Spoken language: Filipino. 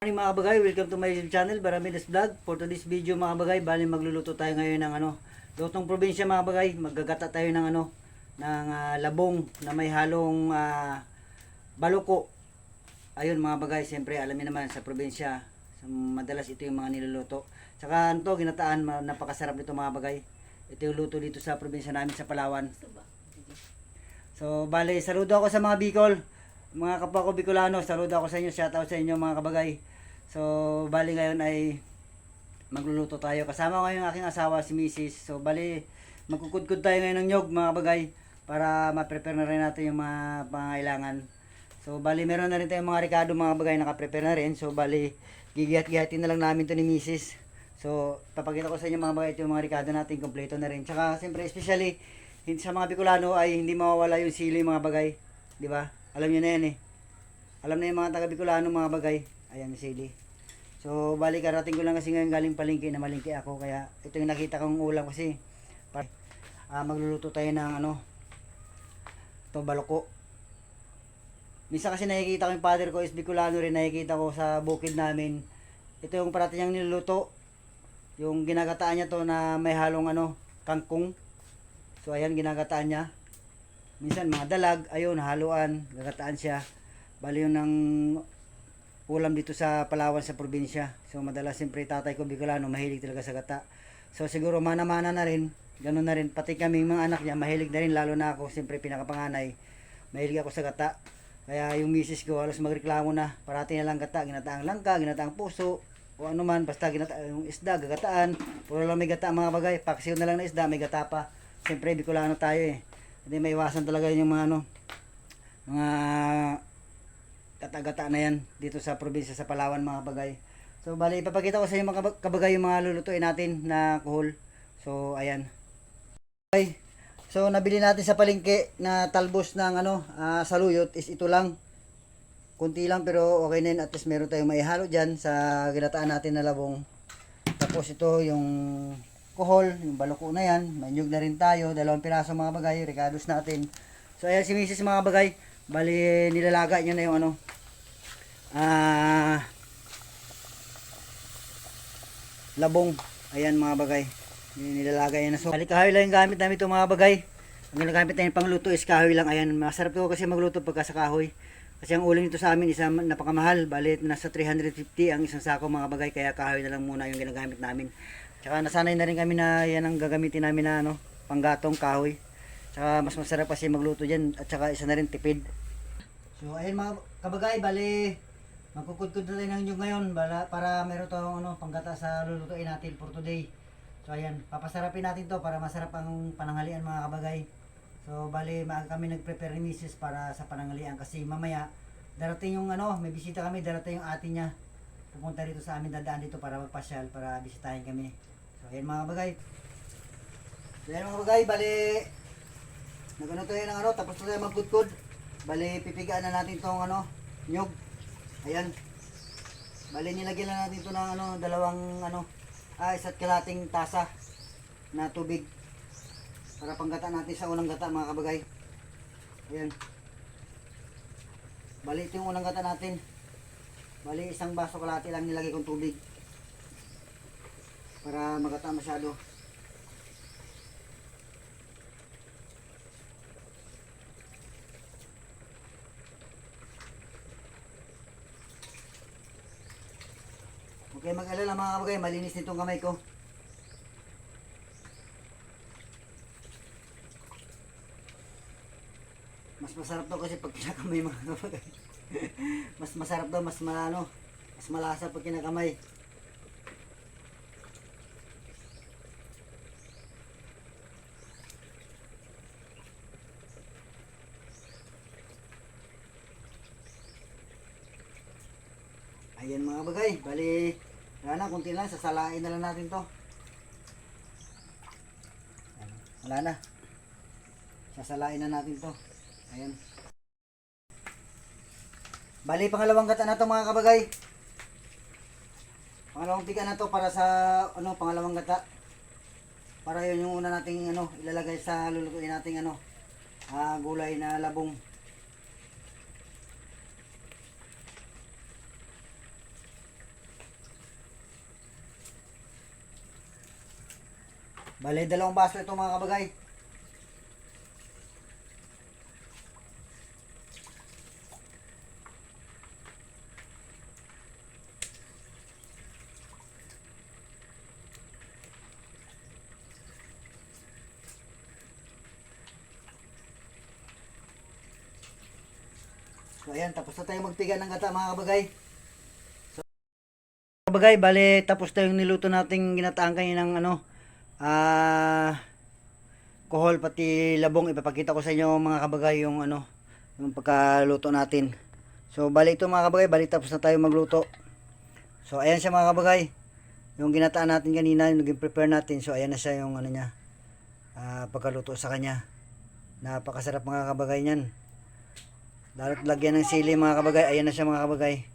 Morning mga kabagay, welcome to my YouTube channel, Baramidas Vlog. For today's video mga kabagay, bali magluluto tayo ngayon ng lutong probinsya mga kabagay. Maggagata tayo ng labong na may halong baluko. Ayun mga kabagay, siyempre alam niyo naman sa probinsya, madalas ito yung mga niluluto. Tsaka ginataan, napakasarap nito mga kabagay. Ito yung luto dito sa probinsya namin sa Palawan. So bali, saludo ako sa mga Bicol. Mga kapwa ko Bicolano, saludo ako sa inyo, shoutout sa inyo mga kabagay. So, bali ngayon ay magluluto tayo. Kasama ko yung aking asawa, si Mrs. So, bali magkukudkud tayo ngayon ng nyog mga kabagay para ma-prepare na rin natin yung mga pangangailangan. So, bali meron na rin tayong mga ricado mga kabagay, naka-prepare na rin. So, bali gigihat-gihatin na lang namin to ni Mrs. So, papakita ko sa inyo mga kabagay, ito yung mga ricado natin, kompleto na rin. Tsaka, siyempre, especially, sa mga Bicolano ay hindi mawawala yung sili mga bagay. Di ba? Alam niyo na yan eh. Alam na yung mga taga Bicolano mga bagay. Ayan, sili. So, bali karating ko lang kasi ngayon galing palengke, na malingki ako. Kaya, ito yung nakita kong ulam kasi. Magluluto tayo ng ito, baloko. Minsan kasi nakikita ko yung father ko is Bicolano rin. Nakikita ko sa bukid namin. Ito yung parati niyang niluluto. Yung ginagataan niya to na may halong kangkong. So, ayan, ginagataan niya. Minsan mga dalag, ayun, haluan, gagataan siya. Bali yun ng ulam dito sa Palawan sa probinsya. So madalas siyempre tatay ko Bicolano, mahilig talaga sa gata. So siguro mana-mana na rin, ganun na rin. Pati kaming mga anak niya, mahilig na rin, lalo na ako, siyempre pinakapanganay. Mahilig ako sa gata. Kaya yung misis ko halos magreklamo na, parati na lang gata, ginataang langka, ginataang puso, o ano man, basta yung isda, gagataan. Puro lang may gata mga bagay, paksiw na lang na isda, may gata pa. Siyempre Bicolano tayo eh. Hindi may iwasan talaga yung mga mga gata-gata na yan dito sa probinsya sa Palawan mga kabagay. So bali ipapakita ko sa inyo mga kabagay yung mga lulutuin natin na kuhol. So ayan. Okay. So nabili natin sa palengke na talbos ng saluyot is ito lang. Kunti lang pero okay na yun, at least meron tayong maihalo diyan sa ginataan natin na labong. Tapos ito yung kuhol, yung baluko na yan. May nyug na rin tayo, 2 piraso mga bagay, ricados natin. So ayan si Mrs. mga bagay. Bali nilalaga niya na yung labong. Ayan mga bagay. Nilalagay niya na. So bali kahoy lang yung gamit namin ito mga bagay. Ang ginagamit namin pangluto is kahoy lang. Ayan, masarap ito kasi magluto pagka sa kahoy. Kasi ang uling nito sa amin isa napakamahal. Bali nasa 350 ang isang sako mga bagay. Kaya kahoy na lang muna yung ginagamit namin. Tsaka nasanay na rin kami na yan ang gagamitin namin na panggatong kahoy. Tsaka mas masarap kasi magluto dyan. At tsaka isa na rin tipid. So ayun mga kabagay, bali magkukudkud na tayo ng nyug ngayon para meron tayong panggata sa lulutuin natin for today. So ayan, papasarapin natin to para masarap ang pananghalian mga kabagay. So bali maaga kami nagprepare ni Mrs. para sa pananghalian kasi mamaya darating yung may bisita kami, darating yung ate niya. Pupunta dito sa amin, dadaan dito para magpasyal, para bisitahin kami. So ayan mga kabagay. So ayan mga kabagay, bali nagano tayo ng tapos na tayo magkudkud. Bali pipigaan na natin tong nyug. Ayan. Bali nilagyan na natin to ng dalawang isa't kalating tasa na tubig para panggata natin sa unang gata mga kabagay. Ayan. Bali ito yung unang gata natin. Bali isang baso kalahati lang nilagay kong tubig para magata masyado. Okay, mag-alala mga kabagay, malinis nitong kamay ko. Mas masarap daw kasi pag kinakamay mga kabagay. Mas masarap daw, mas malasa pag kinakamay. Ayan mga kabagay, bali wala na, kunti lang, sasalain na lang natin to. Wala na, sasalain na natin to. Ayan. Bali pangalawang gata na to mga kabagay. Pangalawang tiga na to para sa pangalawang gata. Para yun yung una nating ilalagay sa lulutuin nating gulay na labong. Bale, 2 baso ito mga kabagay. So ayan, tapos na tayo magpiga ng gata mga kabagay. So, kabagay, bale tapos tayong niluto nating ginataan kayo ng ano, kohol pati labong. Ipapakita ko sa inyo mga kabagay yung ano, yung pagkaluto natin. So bale ito mga kabagay, bale tapos na tayo magluto. So ayan siya mga kabagay. Yung ginataan natin kanina, yung naging prepare natin. So ayan na siya yung ano niya, pagkaluto sa kanya. Napakasarap mga kabagay niyan. Lalo't lagyan ng sili mga kabagay. Ayan na siya mga kabagay.